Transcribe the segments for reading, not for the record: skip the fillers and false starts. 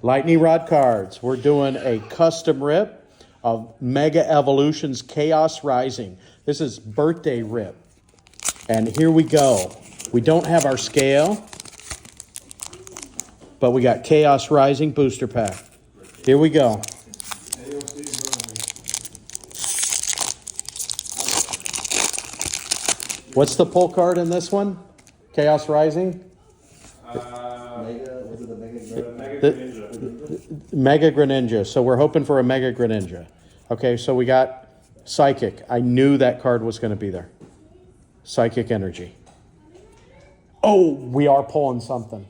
Lightning Rod Cards. We're doing a custom rip of Mega Evolutions Chaos Rising. This is birthday rip. And here we go. We don't have our scale, but we got Chaos Rising booster pack. Here we go. What's the pull card in this one? Chaos Rising? Mega Greninja. So we're hoping for a Mega Greninja. Okay, so we got Psychic. I knew that card was going to be there. Psychic Energy. Oh, we are pulling something.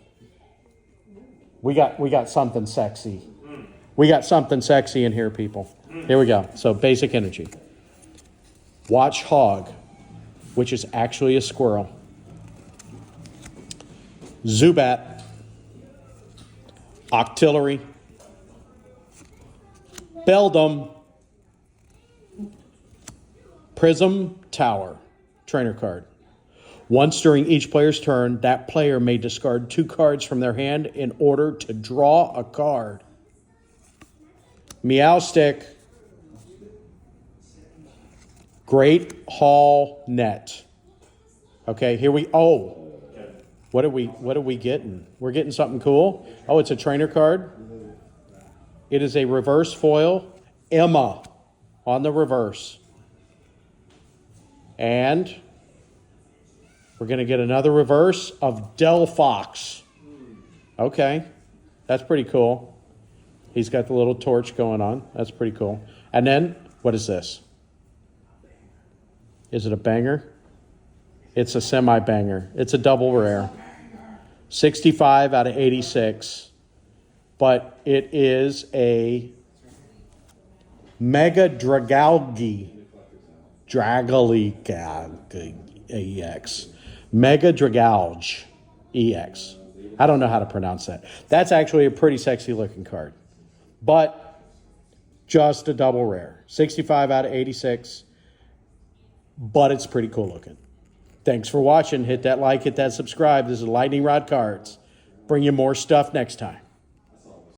We got something sexy. We got something sexy in here, people. Here we go. So basic energy. Watch Hog, which is actually a squirrel. Zubat. Octillery. Beldum. Prism Tower. Trainer card. Once during each player's turn, that player may discard 2 cards from their hand in order to draw a card. Meowstic. Great Hall Net. Okay, here we what are we getting? We're getting something cool. Oh, it's a trainer card. It is a reverse foil. Emma on the reverse. And we're going to get another reverse of Delphox. Okay, that's pretty cool. He's got the little torch going on. That's pretty cool. And then, what is this? Is it a banger? It's a semi-banger. It's a double rare. 65 out of 86. But it is a Mega Dragalge. Dragalge EX. Mega Dragalge EX. I don't know how to pronounce that. That's actually a pretty sexy looking card. But just a double rare. 65 out of 86. But it's pretty cool looking. Thanks for watching. Hit that like, hit that subscribe. This is Lightning Rod Cards. Bring you more stuff next time.